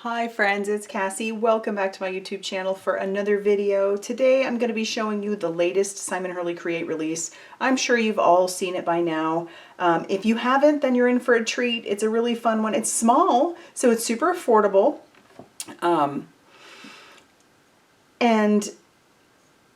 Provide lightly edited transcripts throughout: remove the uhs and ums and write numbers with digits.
Hi friends, it's Cassie. Welcome back to my YouTube channel for another video. Today I'm going to be showing you the latest Simon Hurley Create release. I'm sure you've all seen it by now. If you haven't, then you're in for a treat. It's a really fun one. It's small, so it's super affordable. And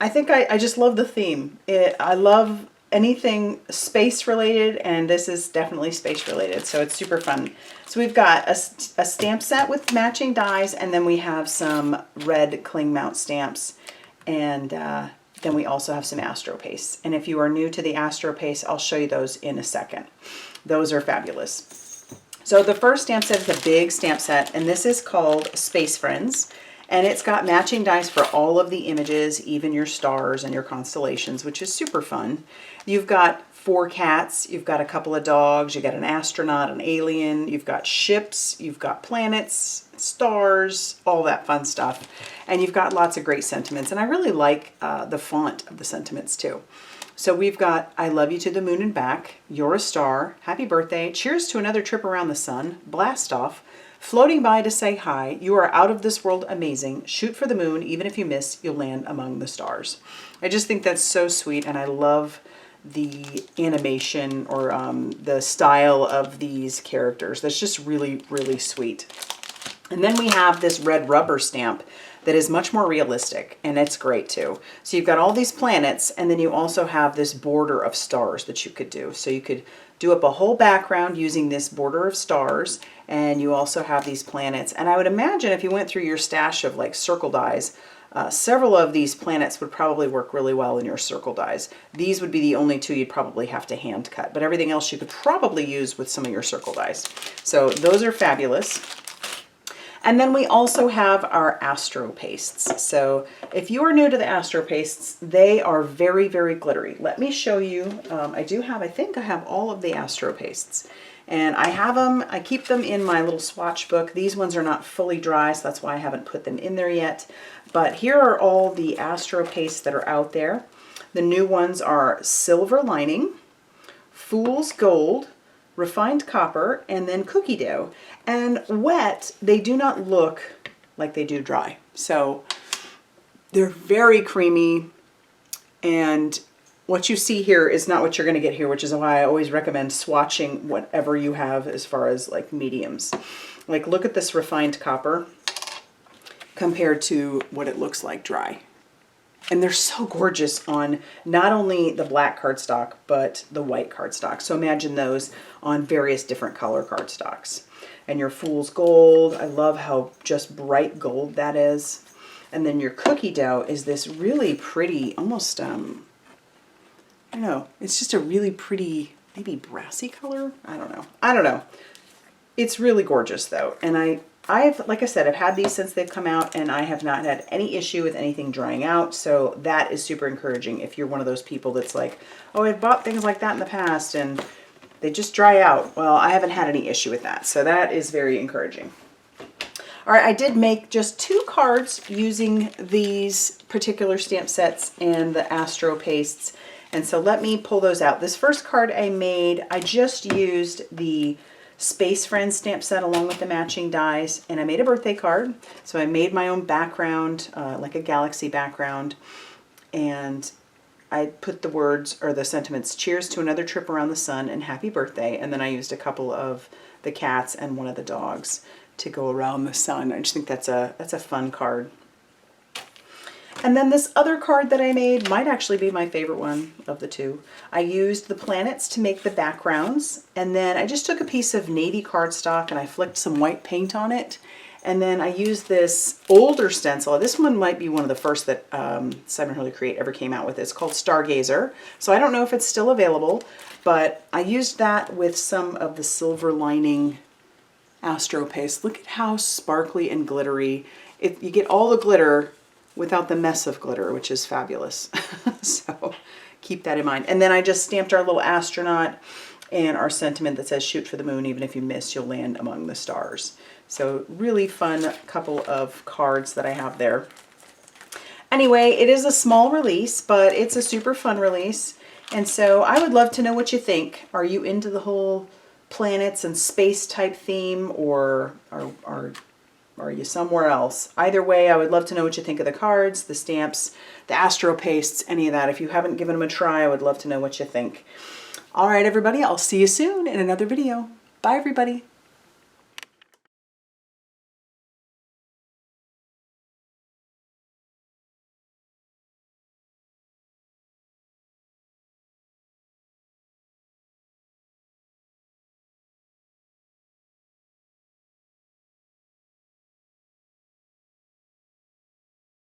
I think I just love the theme. I love anything space related, and this is definitely space related, so it's super fun. So we've got a stamp set with matching dies, and then we have some red cling mount stamps, and then we also have some Astro pastes. And if you are new to the Astro pastes, I'll show you those in a second. Those are fabulous. So the first stamp set is a big stamp set, and this is called Space Friends. And it's got matching dies for all of the images, even your stars and your constellations, which is super fun. You've got 4 cats, you've got a couple of dogs, you've got an astronaut, an alien, you've got ships, you've got planets, stars, all that fun stuff. And you've got lots of great sentiments. And I really like the font of the sentiments too. So we've got I love you to the moon and back, you're a star, happy birthday, cheers to another trip around the sun, blast off, floating by to say hi, you are out of this world amazing, shoot for the moon, even if you miss, you'll land among the stars. I just think that's so sweet, and I love the animation or the style of these characters. That's just really, really sweet. And then we have this red rubber stamp that is much more realistic, and it's great too. So you've got all these planets, and then you also have this border of stars that you could do. So you could do up a whole background using this border of stars, and you also have these planets. And I would imagine if you went through your stash of like circle dies, several of these planets would probably work really well in your circle dies. These would be the only 2 you'd probably have to hand cut, but everything else you could probably use with some of your circle dies. So those are fabulous. And then we also have our Astro pastes. So if you are new to the Astro pastes, they are very, very glittery. Let me show you. I think I have all of the Astro pastes. And I have them, I keep them in my little swatch book. These ones are not fully dry, so that's why I haven't put them in there yet. But here are all the Astro pastes that are out there. The new ones are Silver Lining, Fool's Gold, Refined Copper, and then Cookie Dough. And wet, they do not look like they do dry. So they're very creamy, and what you see here is not what you're going to get here, which is why I always recommend swatching whatever you have as far as like mediums. Like look at this Refined Copper compared to what it looks like dry. And they're so gorgeous on not only the black cardstock, but the white cardstock. So imagine those on various different color cardstocks. And your Fool's Gold, I love how just bright gold that is. And then your Cookie Dough is this really pretty, almost, I don't know, it's just a really pretty, maybe brassy color? I don't know. It's really gorgeous though. And I've, like I said, I've had these since they've come out, and I have not had any issue with anything drying out. So that is super encouraging if you're one of those people that's like, oh, I've bought things like that in the past and they just dry out. Well, I haven't had any issue with that. So that is very encouraging. All right, I did make just 2 cards using these particular stamp sets and the Astro pastes. And so let me pull those out. This first card I made, I just used the Space Friends stamp set along with the matching dies, and I made a birthday card. So I made my own background, like a galaxy background, and I put the words or the sentiments, cheers to another trip around the sun and happy birthday, and then I used a couple of the cats and one of the dogs to go around the sun. I just think that's a fun card. And then this other card that I made might actually be my favorite one of the 2. I used the planets to make the backgrounds, and then I just took a piece of navy cardstock and I flicked some white paint on it. And then I used this older stencil. This one might be one of the first that Simon Hurley Create ever came out with. It's called Stargazer. So I don't know if it's still available, but I used that with some of the Silver Lining Astro paste. Look at how sparkly and glittery. You get all the glitter without the mess of glitter, which is fabulous. So keep that in mind. And then I just stamped our little astronaut and our sentiment that says shoot for the moon, even if you miss, you'll land among the stars. So really fun couple of cards that I have there. Anyway, it is a small release, but it's a super fun release. And so I would love to know what you think. Are you into the whole planets and space type theme, or are or are you somewhere else? Either way, I would love to know what you think of the cards, the stamps, the Astro pastes, any of that. If you haven't given them a try, I would love to know what you think. All right, everybody, I'll see you soon in another video. Bye, everybody.